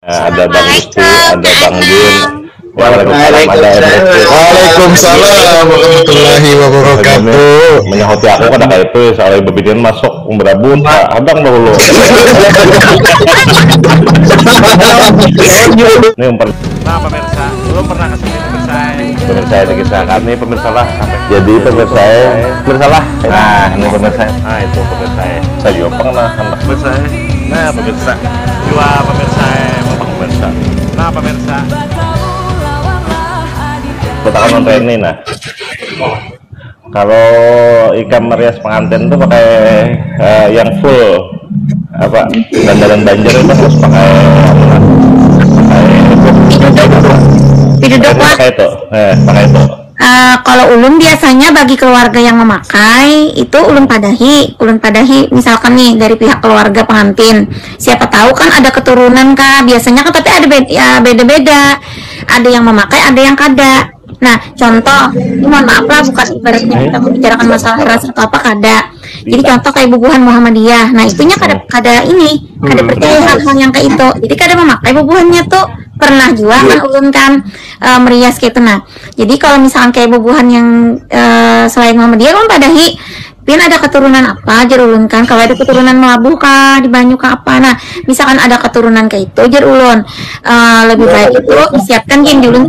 Ada Bang Gusti, ada Bang Jin. Waalaikumsalam warahmatullahi wabarakatuh. Menyahoti aku kan kayak itu soalnya bebidian masuk berabun abang dulu. Ini Nah pemirsa, belum pernah kesini pemirsa ini kisah kami pemirsa lah. Jadi pemirsa lah. Nah ini pemirsa. Nah itu pemirsa. Saya juga pernah anak pemirsa. Nah pemirsa. Dua pemirsa, Pemirsa. nah pemirsa. Kita nonton ini nah. Kalau ikan merias pengantin tuh pakai yang full apa dandanan banjar itu harus pakai piduduk pakai itu pakai itu. Kalau ulun biasanya bagi keluarga yang memakai itu ulun padahi misalkan nih dari pihak keluarga pengantin, siapa tahu kan ada keturunan kah biasanya kan, tapi ada beda-beda, ada yang memakai ada yang kada. Nah contoh ini mohon maaf lah, bukan ibaratnya kita membicarakan masalah ras atau apa, kada. Jadi contoh kayak bubuhan Muhammadiyah, nah itunya kada percaya hal-hal yang kayak itu, jadi kada memakai bubuhannya tuh. Pernah juga kan ulun kan merias kayak itu. Nah jadi kalau misalkan kayak bubuhan yang selain Muhammadiyah kan padahi pin ada keturunan apa jar ulun kan, kalau ada keturunan Melabuh kah di Banyu kah apa, nah misalkan ada keturunan kayak itu jar ulun lebih baik itu disiapkan gini ulun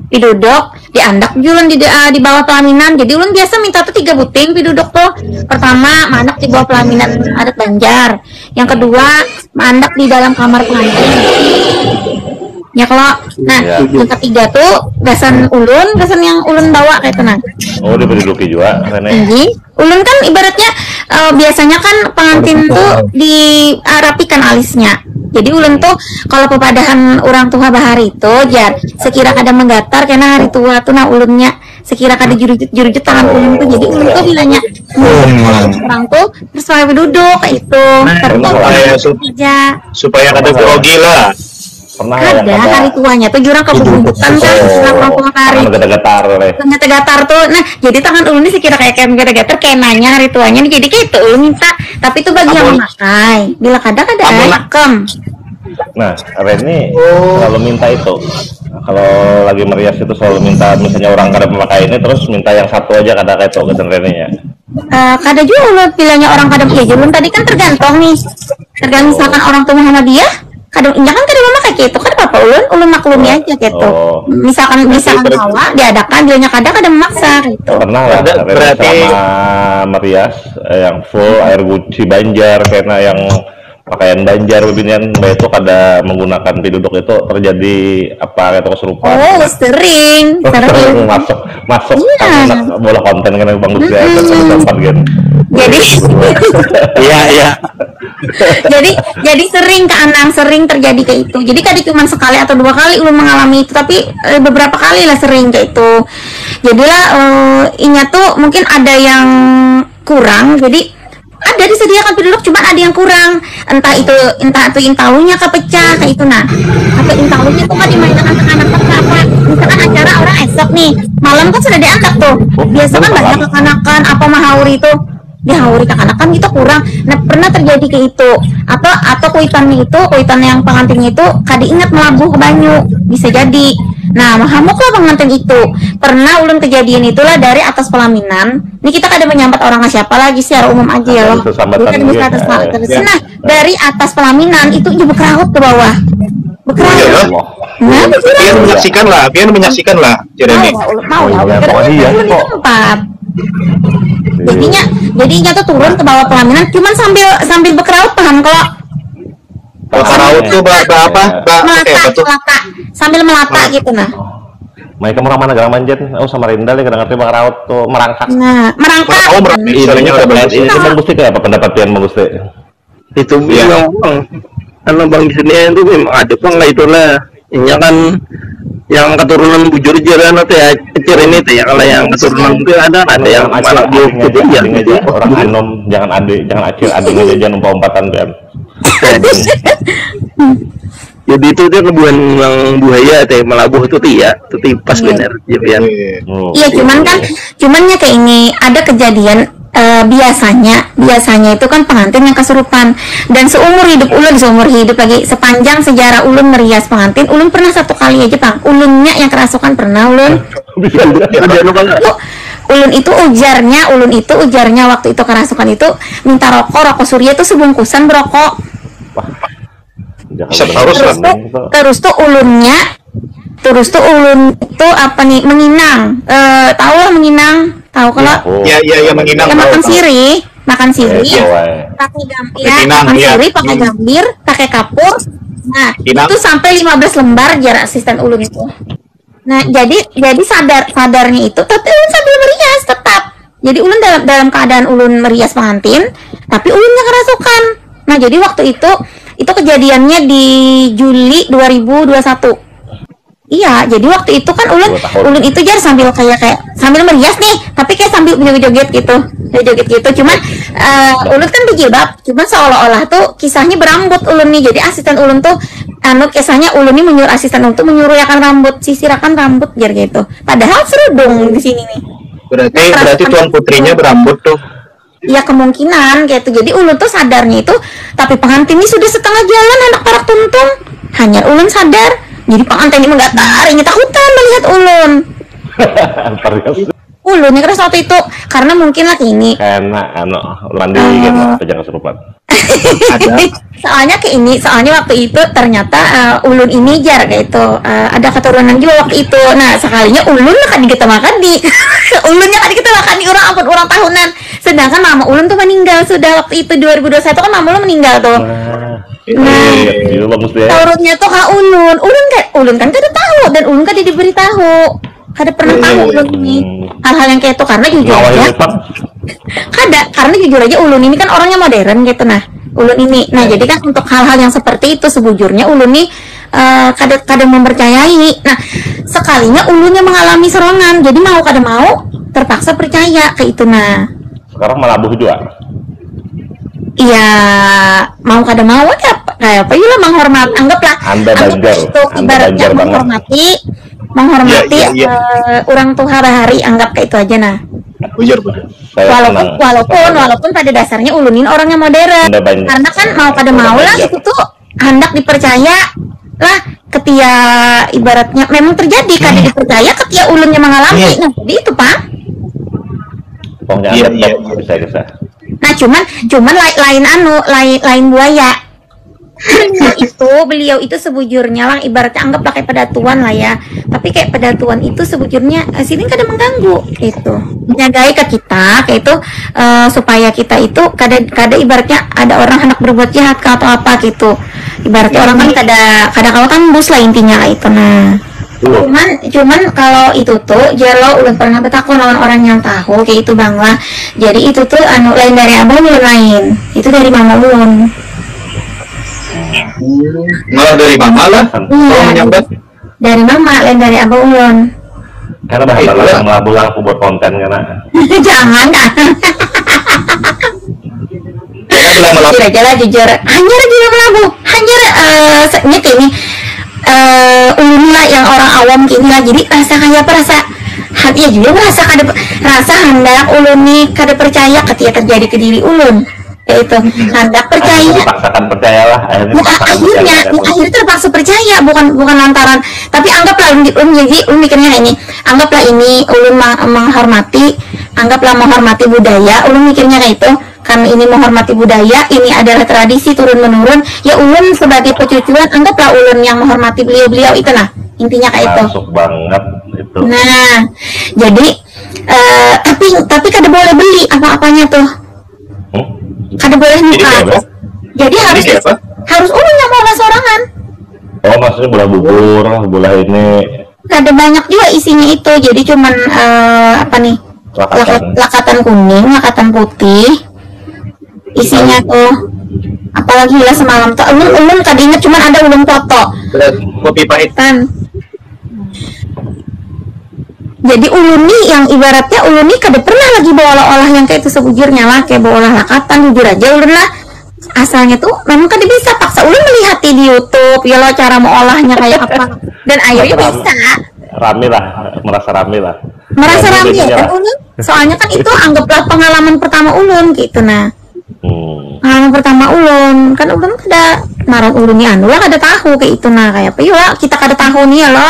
piduduk diandak julun di bawah pelaminan. Jadi ulun biasa minta tuh 3 buting piduduk tuh. Pertama mandak di bawah pelaminan adat Banjar, yang kedua mandak di dalam kamar pengantin ya kalau. Nah yang ketiga tuh gasan yang ulun bawa kayak tenang. Oh dipeduduki juga karena ulun kan ibaratnya biasanya kan pengantin tuh dirapikan alisnya. Jadi ulun tuh kalau pepadahan orang tua bahari itu jar sekira kada menggatar karena hari tua tuh, nah ulunnya sekira kada jurujut tangan ulun tuh, jadi ulun tuh bilangnya orang tuh terus sampai duduk kayak itu supaya kada grogi lah. Ada hari tuanya tuh jurang kebubukan kan, jurang tua hari ternyata gatar tuh. Nah jadi tangan ulun ini sekira kayak gatar kenanya hari tuanya nih, jadi kayak itu ulun minta, tapi itu bagi yang memakai, bila kada makem. Nah Reni selalu minta itu kalau lagi merias itu selalu minta, misalnya orang kada memakai ini terus minta yang satu aja kada kayak itu gasan Reninya. Kada juga ulun bilangnya orang kada ya ulun tadi kan tergantung misalkan orang tua Muhammadiyah kadang injak kan kada memakai gitu kan apa ulun maklumi aja gitu. Misalkan bawa diadakan bilangnya kada memaksa gitu. Pernah lah berarti sama merias yang full air guci Banjar karena yang pakaian Banjar beginian itu kada menggunakan piduduk, itu terjadi apa itu kesurupan? Sering masuk iya. Bola konten kan Bang Gusti tempat kan. Jadi iya jadi sering terjadi kayak itu. Jadi kada cuma sekali atau 2 kali ulun mengalami itu, tapi beberapa kali lah sering kayak itu. Jadilah inya tuh mungkin ada yang kurang, jadi ada disediakan piduduk cuma ada yang kurang, entah itu intalunya kepecah kayak itu. Nah atau intalunya tuh kan dimainkan anak-anak apa, misalkan acara orang esok nih malam kan sudah diangkat tuh, biasa kan banyak kekanakan apa mahauri itu dihauri kekanakan gitu kurang. Nah pernah terjadi kayak itu, atau kuitan yang pengantinnya itu kada ingat melabuh ke Banyu, bisa jadi. Nah mahamuk lah pengantin itu. Pernah ulun kejadian itulah dari atas pelaminan. Ini kita kada menyambat orang siapa lagi secara umum aja ya loh. Nah dari atas pelaminan itu dia berkeraut ke bawah. Nah biar menyaksikan lah Jeremy. Mau jadinya tuh turun ke bawah pelaminan cuman sambil berkeraut paham kalau berkeraut tuh apa sambil melata gitu. Nah mereka orang mana Gang Manjen sama Rinda nih kadang ngerti berkeraut tuh merangkak. Nah merangkak ini Bang Gusti kayak apa pendapatnya Bang Gusti? Itu memang karena Bang di sini itu memang ada Bang lah itulah ini kan yang keturunan bujur jalan atau ya kecil ini tuh ya, kalau yang keturunan itu ada yang malah gitu ya orang anom jangan acil adiknya jangan umpatan kan. Jadi itu dia kebuan yang buaya teh melabuh itu ya itu pas benar ya. Iya cuman ya kayak ini ada kejadian biasanya itu kan pengantin yang kesurupan, dan seumur hidup lagi sepanjang sejarah ulun merias pengantin, ulun pernah 1 kali aja Bang, ulunnya yang kerasukan pernah ulun. Bisa Ulun itu ujarnya waktu itu kerasukan itu minta rokok surya itu sebungkusan berokok. Terus tuh ulun itu apa nih, menginang, tahu lah menginang, tahu kalau Iya menginang. ya, makan sirih pakai gambir, pakai gambir, pakai kapur. Nah, itu sampai 15 lembar jarak asisten ulun itu. Nah, jadi sadarnya itu, tapi ulun sambil merias tetap. Jadi ulun dalam keadaan ulun merias pengantin, tapi ulunnya kerasukan. Nah, jadi waktu itu kejadiannya di Juli 2021. Iya, jadi waktu itu kan ulun itu jar sambil sambil merias nih, tapi kayak sambil joget gitu. Cuman ulun kan berjilbab, cuman seolah-olah tuh kisahnya berambut ulun nih. Jadi asisten ulun tuh kisahnya ulun nih menyuruh asisten ulun tuh menyuruhkan rambut, sisirakan rambut jar gitu. Padahal serudung di sini nih. Berarti tuan putrinya berambut tuh. Ya kemungkinan kayak itu. Jadi ulun tuh sadarnya itu, tapi pengantin ini sudah setengah jalan anak parak tuntung. Hanya ulun sadar. Jadi pengantin ini menggatari, takutan melihat ulun. Ulunnya keras waktu itu karena mungkin lah ini. Karena mandi gitu, jangan kesurupan. Soalnya waktu itu ternyata ulun ini jar kayak itu ada keturunan juga waktu itu. Nah sekalinya ulun kan makan di ulunnya kan makan di orang tahunan. Sedangkan mama ulun tuh meninggal sudah waktu itu 2021 kan mama ulun meninggal tuh. Taurutnya tuh kak ulun kan kada tahu, dan ulun kan diberitahu, kada pernah tahu ulun ini hal-hal yang kayak itu karena jujur aja ulun ini kan orangnya modern gitu. Nah ulun ini, jadi kan untuk hal-hal yang seperti itu sebujurnya ulun ini kadang mempercayai. Nah sekalinya ulunnya mengalami serangan, jadi mau kada mau terpaksa percaya ke itu. Nah sekarang melabuh juga. Iya, mau kada mau kayak apa ya, menghormati, anggaplah itu ibaratnya menghormati orang tua bahari, anggap kayak itu aja. Nah Bujur. walaupun pada dasarnya ulunin orangnya modern, karena kan mau kada mau lah itu tuh hendak dipercaya lah ketia ibaratnya memang terjadi kada dipercaya ketia ulunnya mengalami. Nah jadi itu Pak. Iya. Bisa. Nah cuman lain buaya. Beliau itu sebujurnya lah ibaratnya anggaplah kayak pedatuan lah ya. Tapi kayak pedatuan itu sebujurnya sini kadang mengganggu gitu. Menjagai ke kita kayak itu supaya kita itu kada ibaratnya ada orang hendak berbuat jahat atau apa gitu. Ibaratnya orang kan kada kalau tembus lah intinya lah itu. Nah cuman kalau itu tuh jalo ulun pernah bertakon lawan orang yang tahu kayak itu Bang lah. Jadi itu tuh lain dari abang ulun lain, itu dari mama ulun. Malah dari mama lah. Iya, dari mama, lain dari abang ulun. Karena bahasa melabuh aku buat konten karena. Jangan kan. Jujur hanya melabuh, hanya ini ulun lah yang orang awam gini lah. Jadi rasa kayak apa, hati juga rasa hendak ulun nih kada percaya ketika terjadi ke diri ulun. Itu hendak percaya, percayalah akhirnya terpaksa percaya, bukan lantaran, tapi anggaplah ulun mikirnya ini, anggaplah ini ulun menghormati budaya, ulun mikirnya kayak itu, karena ini menghormati budaya, ini adalah tradisi turun menurun, ya ulun sebagai pecucuan anggaplah ulun yang menghormati beliau itu. Nah intinya kayak itu. Masuk banget itu. Nah jadi tapi kada boleh beli apa-apanya tuh. Kada boleh nikah. Jadi harus ulun yang mau sorangan. Oh maksudnya bola bubur, bola ini. Kada banyak juga isinya itu. Jadi cuman apa nih? Lakatan kuning, lakatan putih. Isinya tuh apalagi lah semalam tuh ulun kada inget, cuman ada ulun foto. Kopi pahitan. Jadi ulun nih yang ibaratnya ulun nih kada pernah lagi bawa olah yang kayak itu sebujurnya lah, kayak bawa olah lakatan. Jujur aja ulun lah asalnya tuh memang kada bisa, paksa ulun melihat di YouTube ya lo cara mau olahnya kayak apa, dan akhirnya bisa rame lah, merasa rame lah. Merasa Rame rame ya jadinya kan lah. ulun? Soalnya kan itu anggaplah pengalaman pertama ulun gitu nah. Pengalaman pertama ulun kan ulun kada marang ulun ni anu lah kada tahu kayak itu nah kayak apa ya kita kada tahu nih ya lo.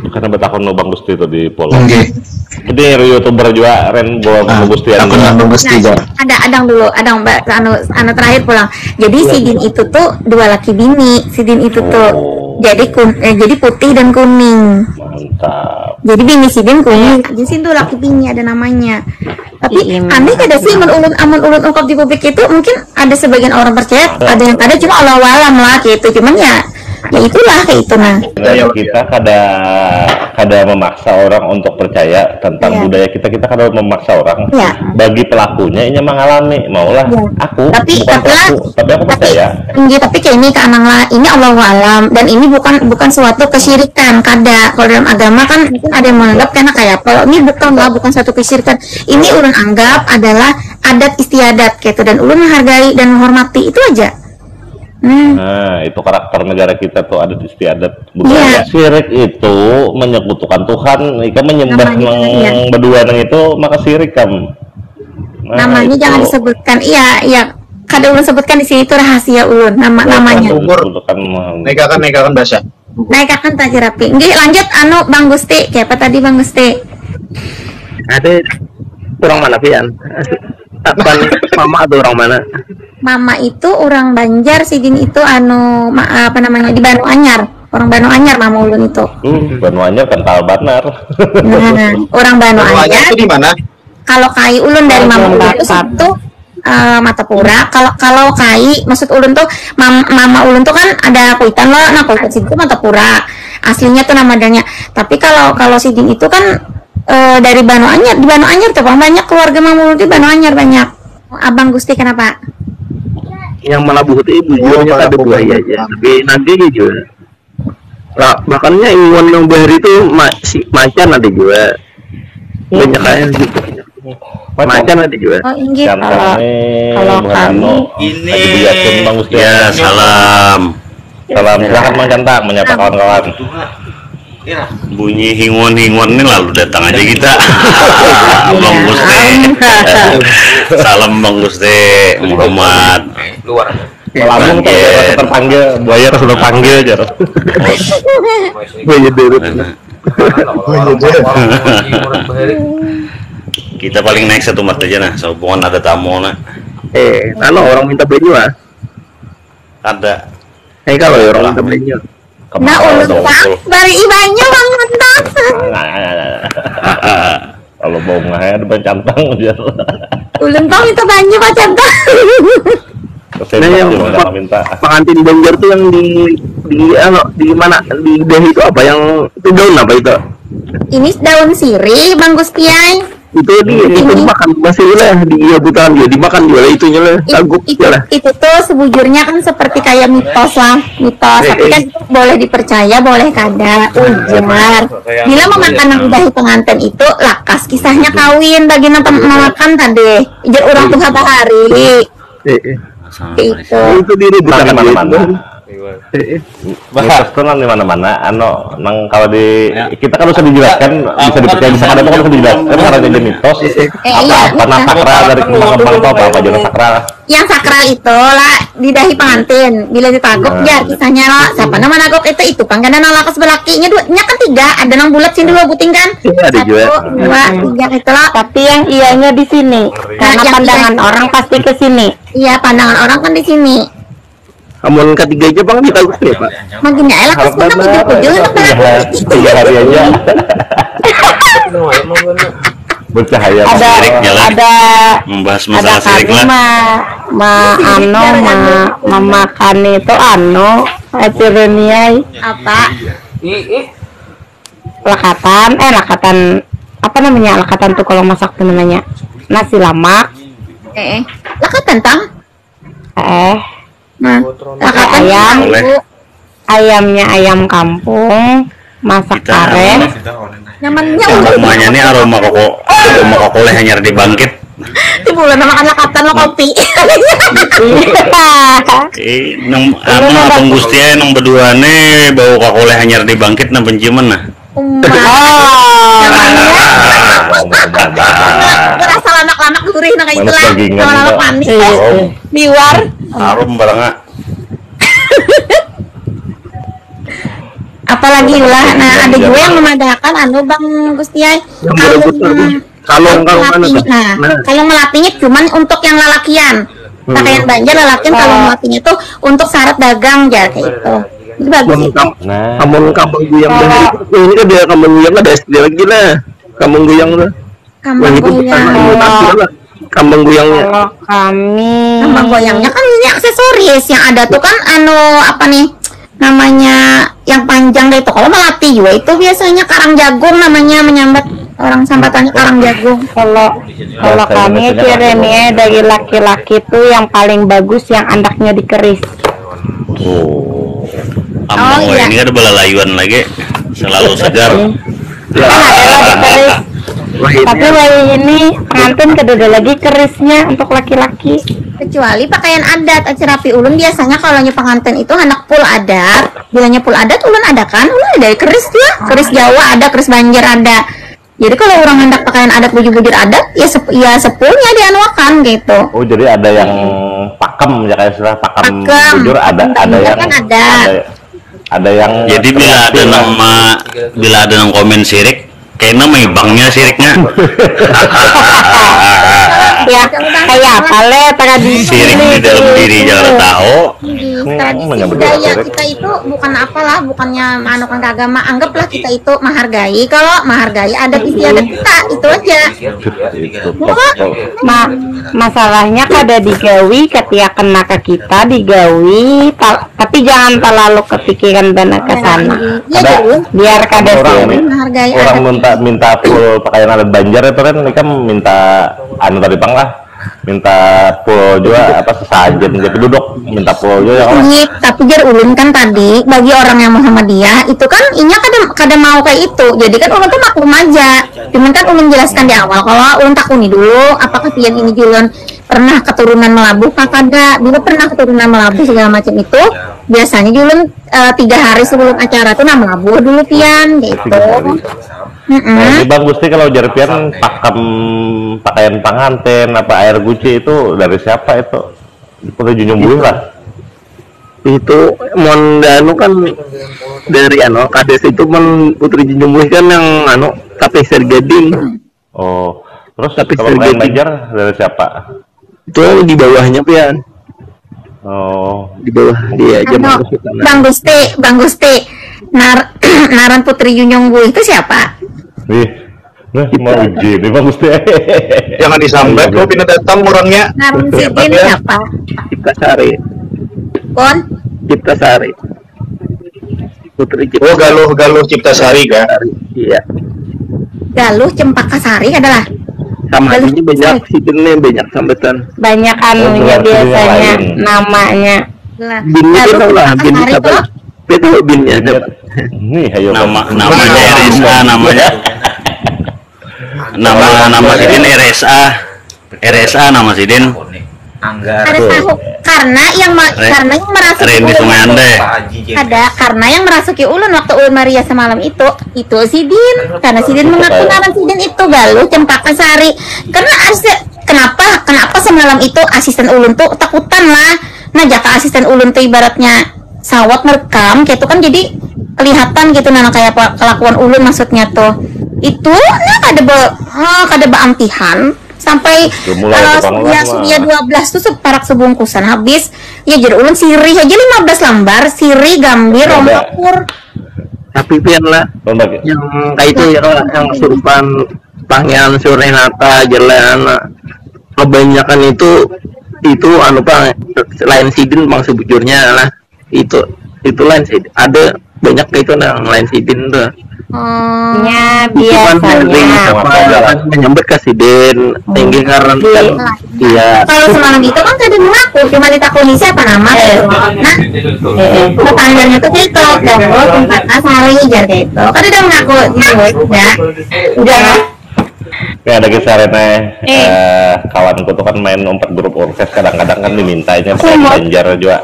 Karena betahun no Bang Gusti itu di Polo. Oke. Jadi youtuber juga Ren bawa Bang Gusti Aku nambah Gusti Nah, juga. adang dulu, adang mbak anu terakhir pulang. Jadi sidin itu tuh dua laki bini, sidin itu tuh. Jadi putih dan kuning. Mantap. Jadi bini sidin kuning, jadi sidin tuh laki bini ada namanya. Tapi aneh kada sih amun ulun ungkap di publik itu mungkin ada sebagian orang percaya, ada yang kada cuma Allah walam lah gitu. Cuman ya itulah kayak itu nah. Nah, kita kada memaksa orang untuk percaya tentang Iya. budaya kita kada memaksa orang. Iya. Bagi pelakunya ini mengalami, maulah Iya. aku Tapi bukan pelaku, tapi aku percaya. Tapi kayak ini keanang lah, ini Allah alam dan ini bukan suatu kesyirikan kada. Kalau dalam agama kan mungkin ada yang menganggap karena kayak kalau ini bukan suatu kesyirikan. Ini ulun anggap adalah adat istiadat gitu dan ulun menghargai dan menghormati itu aja. Nah, itu karakter negara kita tuh adat istiadat budaya. Iya. Syirik itu menyekutukan Tuhan, ika menyembah Namanya, iya. yang berdua nang itu maka syirik kam. Nah, Namanya itu. jangan disebutkan. Iya. Kada ulun sebutkan di sini itu rahasia ulun namanya. Menyekutukan Nekakan bahasa. Naik akan tak rapi. Nggih, lanjut anu Bang Gusti. Kayak apa tadi Bang Gusti? Ada orang mana pian? Apa nih? Mama atau orang mana? Mama itu orang Banjar, sidin itu anu apa namanya di Banu Anyar. Orang Banu Anyar mama ulun itu. Banu Anyar kental banar. Nah, orang Banu Rumahnya Anyar. itu di mana? Kalau kai ulun dari mama ulun itu satu Matapura. Kalau kai maksud ulun tuh mama ulun tuh kan ada kuitan loh. Nah, kuitan situ Matapura. Aslinya tuh namanya. Tapi kalau sidin itu kan dari Banu Anyar. Di Banu Anyar tuh banyak keluarga mama ulun di Banu Anyar banyak. Abang Gusti kenapa? Yang Malabuhu itu bujurnya ada buaya aja, tapi nanti juga lah bahkannya iwan yang bahari itu macan ada juga banyak kayak gitu macan ada juga. Oh, inggih. Kalau ini lagi biasin Bang Gusti. ya salam Silahkan Bang Cantang menyapa kawan-kawan. bunyi hingon-hingon ini lalu datang aja kita. Bang Gusti salam Bang Gusti Muhammad Melambung tuh Lanjut. terpanggil, buaya sudah panggil aja. Buaya derut. kita paling next satu mat aja nah sehubungan ada tamu nah Kalau orang minta beli ah. ada Kalau orang minta beli Nah, ulun tak bari ibanyo Bang Cantang. Kalau mau nggak ada Bang Cantang aja. Ulun tahu itu banyu Pak Cantang. Nah, yang minta. pengantin Banjar tuh yang di mana di Dahi itu apa yang itu daun apa itu? Ini daun sirih Bang Gustiay. Itu dimakan masih lah di hutan dia dimakan juga itunya lah saguk lah. Itu tuh sebujurnya kan seperti kayak mitos lah, mitos. Tapi kan itu boleh dipercaya, boleh kada. Ujar. Bila memakan yang dahi pengantin itu lakas kisahnya kawin bagi makan tadi. Ujar orang tuh hari. Itu. Itu diribut Di mana-mana. Eh, Bahas tuh di mana-mana. Nang kalau di kita kan usah dijelaskan, bisa dipercaya bisa ada kan usah dijelaskan karena jadi mitos. Apa sakral dari kembang itu apa jenis sakral? Yang sakral itu lah di dahi pengantin. Bila ditagok jar kisahnya lah. Siapa nama nagok itu kan karena nang lakas belakinya nya kan 3, ada nang bulat sini 2 buting kan. Iya, ada 1, juga. 2, 3 itu lah. Tapi yang ianya di sini. Karena yang pandangan iya. orang pasti ke sini. Iya, pandangan orang kan di sini. Amun ketiga aja bang kita ya pak. Makin ya elah kas kunang ujung-ujung itu belakang. 3 hari aja. Bercahaya. Ada membahas ada masalah sirik kami lah memakan itu epireniai Apa? lakatan apa namanya lakatan tuh kalau masak tuh namanya nasi lamak Lah kan tentang Nah, lakatan ayam. Boleh. ayamnya ayam kampung masak Kita kare nyamannya namanya nih aroma koko leh hanyar dibangkit di bulan makan lakatan lo kopi. nang abang Gusti nang berdua nih bau koko leh hanyar dibangkit nang penciuman nah Berasa lamak-lamak gurih nah kayak Manis itulah. dagingan Lama-lama itu. manis. Oh, Liwar. Harum barangnya. Apalagi ulah. Nah, ada juga yang memadakan anu Bang Gustiay. Kalong mana tuh? Nah, kalau melatinya cuman untuk yang lalakian. Pakaian Banjar lalakian kalau melatinya tuh untuk syarat dagang ya kayak itu. Itu bagus sih. nah, Kampung Guyang ini kan dia Kampung Guyang ada SD lagi lah. Kampung Guyang tuh. Kambang Itu goyang. Kampung Guyangnya. Kalau kami Kambang goyangnya kan ini aksesoris yang ada tuh kan anu apa nih namanya yang panjang deh itu. Kalau melati juga itu biasanya karang jagung namanya menyambat orang sambatannya karang jagung. kalau kami kirimnya dari laki-laki tuh yang paling bagus yang andaknya dikeris. oh, Ambang iya. ini kan belalayuan lagi. Selalu segar. Kan adalah dikeris. Tapi hari ini pengantin kedua lagi kerisnya untuk laki-laki. Kecuali pakaian adat acara rapi ulun biasanya kalau pengantin itu anak pul adat. Bilanya pul adat ulun ada kan? Ulun ada keris ya. Keris Jawa ada, keris Banjar ada. Jadi kalau orang hendak pakaian adat baju-baju adat ya sepulnya dianuakan gitu. oh, jadi ada yang pakem ya kayak istilah pakem Pakem. jujur ada yang Kan ada. ada yang Jadi bila ada yang komen sirik, kayaknya mah ibangnya siriknya. Ya kayak apa le tradisi Sirik di dalam diri jangan tahu. Tradisi menyambut budaya Jawa. kita itu bukan apalah, bukannya manukan ke agama. Anggaplah kita itu menghargai. Kalau menghargai adat istiadat kita itu aja. itu masalahnya kada digawi ketika kena ke kita digawi tapi jangan terlalu kepikiran dana ke sana Iya Ada. dulu. biar kada orang sirik. Menghargai orang adat. minta full pakaian adat Banjar itu kan mereka minta anu tadi pang lah minta full juga apa sesajen jadi duduk minta full juga yang Ini tapi jar ulun kan tadi bagi orang yang Muhammadiyah itu kan inya kada mau kayak itu. Jadi kan ulun tuh maklum aja. Cuman kan ulun jelaskan di awal kalau ulun takuni dulu apakah pian ini julun pernah keturunan Melabuh apa kada. Bila pernah keturunan Melabuh segala macam itu biasanya julun 3 hari sebelum acara tuh nah Melabuh dulu pian gitu. Nah, ini Bang Gusti kalau jarpian pakem pakaian pengantin apa air guci itu dari siapa itu? Putri Junjung Buluh lah. Itu mondanu kan dari kades itu Putri Junjung Buluh kan yang tapisir gading. Oh, terus Tapi kalau pakaian sergeti. Banjar dari siapa? Itu di bawahnya pian. Oh, Di bawah dia aja Anu, masuk ke sana. Bang Gusti, naran Putri Junjung Buluh itu siapa? nah mau uji nih Bang Gusti. Jangan disambat, lo pindah datang orangnya. Naran Siapa Sidin dia? siapa? Cipta Sari. Pon? Cipta Sari. Putri Cipta Oh, Galuh Cipta Sari kan? Sari. Iya. Galuh Cempaka Sari adalah Sama Galuh ini banyak sidinnya banyak sambetan. banyak anunya berarti dia biasanya lain. namanya lah. Binnya Galuh kita lah, Cempaka bin Sari siapa? tuh Kita tahu binnya siapa? Nih, ayo Namanya RSA namanya. Nama Sidin RSA nama Sidin. ada tahu karena yang merasuki Randy ulun Sungai Ande. ada karena yang merasuki ulun waktu ulun Maria semalam itu Sidin karena Sidin mengaku naran Sidin itu Galuh Cempaka Sari karena kenapa semalam itu asisten ulun tuh takutan lah. Nah jaka asisten ulun tuh ibaratnya sawat merekam gitu kan jadi kelihatan gitu nah kayak apa kelakuan ulun maksudnya tuh itu nah kada beamtihan sampai Mulai tukang Surya 12 tuh separak sebungkusan habis ya jadi ulun siri aja 15 lembar siri gambir Ada. rompur Tapi pian lah Lomba yang kayak itu ya yang kesurupan Pangeran Surenata jalan kebanyakan itu Pak lain sidin bang sebujurnya lah itu lain sidin ada banyak itu yang lain sidin tuh nya itu kan dari biasanya apa menyambut ke sidin tinggi karena kan iya kalau semalam itu kan tadi mengaku cuma ditakuni siapa nama nah pertanyaannya tuh gitu Galuh Cempaka Sari jar gitu kan udah mengaku udah ya ada kisah Rene kawanku tuh kan main umpat grup orkes kadang-kadang kan dimintanya pakai Banjar juga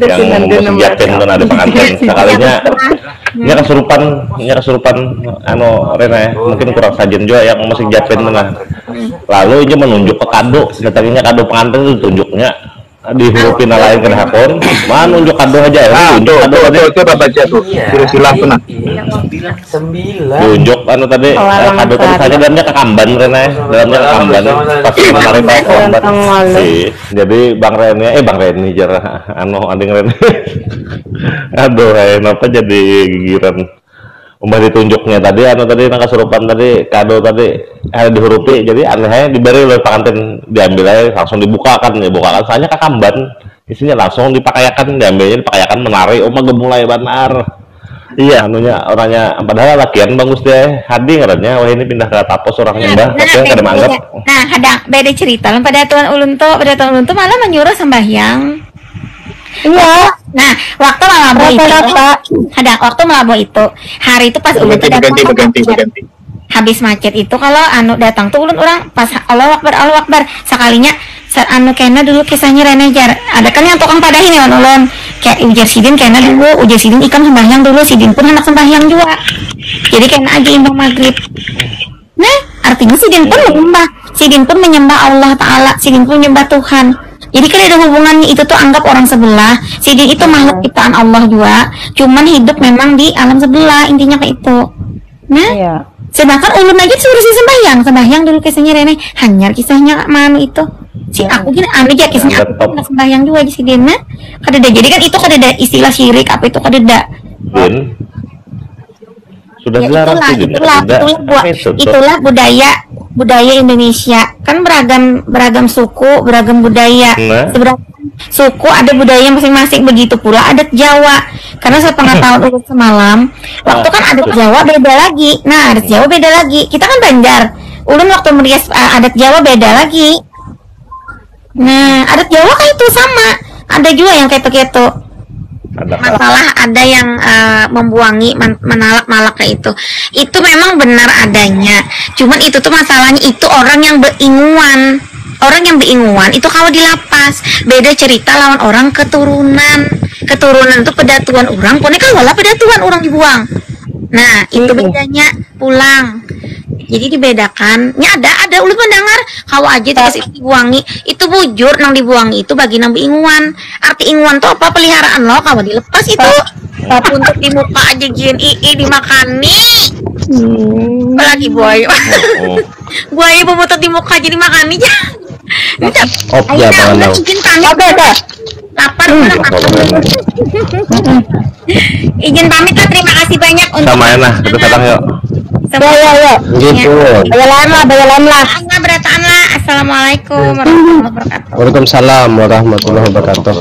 yang mau siapin tuh ada pengantin sekalinya Nya kesurupan anu Rena ya. Mungkin kurang sajen juga yang masih Japin mana. Lalu ini menunjuk ke kado, datangnya kado pengantin itu tunjuknya dihurufin lain ke hakon, mana nunjuk kado aja ya. Tunjuk kado tadi. Itu udah baca tuh. Silsilah tuh nah. Tunjuk anu tadi kado tadi saja dalamnya kekamban Rena ya. Dalamnya kekamban. Pasti menarik kekamban. Jadi Bang Reni jar anu ading Reni. Aduh, kenapa jadi gigiran. Umpah ditunjuknya tadi anu tadi nang kesurupan tadi kado tadi ada dihurupi jadi anehnya diberi oleh pengantin diambil aja langsung dibukakan soalnya kekamban isinya langsung dipakayakan diambilnya dipakayakan menari gemulai benar iya anunya orangnya padahal lakian bagus deh hadi ngarannya wah ini pindah ke tapos orangnya mbah tapi kada manggap nah ada beda cerita pada Tuan Ulun tuh malah menyuruh sembahyang. Iya. Nah, waktu Malabo itu, waktu Malabo itu, hari itu pas ulun tuh datang berganti. Habis macet itu kalau anu datang tuh ulun orang pas Allah Akbar sekalinya anu kena dulu kisahnya Renejar. Ada kan yang tukang padahin ya ulun. Kayak ujar sidin kena dulu, ujar sidin ikan sembahyang dulu, sidin pun anak sembahyang juga. Jadi kena aja imbang maghrib. Nah, artinya sidin pun menyembah Allah Ta'ala, sidin pun menyembah Tuhan. Jadi kan ada hubungannya itu tuh anggap orang sebelah. Sidin itu makhluk ciptaan Allah juga, cuman hidup memang di alam sebelah intinya kayak itu. Nah, sedangkan ulun aja suruh si sembahyang dulu kisahnya Rene, hanyar kisahnya manu itu. Si aku gini anu aja kisahnya aku nggak sembahyang juga di sidin. Nah, kadeda jadi kan itu kadeda istilah syirik apa itu kadeda. Sudah Ya, dilarang itulah budaya Indonesia kan beragam suku beragam budaya suku ada budaya masing-masing begitu pula adat Jawa karena saya pengetahuan ulun semalam waktu kan adat Jawa beda lagi kita kan Banjar ulun waktu merias adat Jawa beda lagi nah adat Jawa kan itu sama ada juga yang kayak begitu masalah ada yang membuangi menalak kayak itu memang benar adanya cuman itu tuh masalahnya itu orang yang beinguan itu kalau di lapas beda cerita lawan orang keturunan itu pedatuan orang pokoknya kalau lah pedatuan orang dibuang nah itu bedanya pulang jadi dibedakan ada ulun mendengar kalau aja dikasih dibuangi itu bujur nang dibuangi itu bagi nang inguan arti inguan tuh apa peliharaan lo kalau dilepas itu untuk di muka aja gini dimakani apalagi buaya buaya pemutut di muka jadi makani aja izin pamit lapar izin pamit lah terima kasih banyak untuk sama enak kita kadang yuk gitu bayar lama enggak berataan lah assalamualaikum warahmatullahi wabarakatuh Waalaikumsalam warahmatullahi wabarakatuh.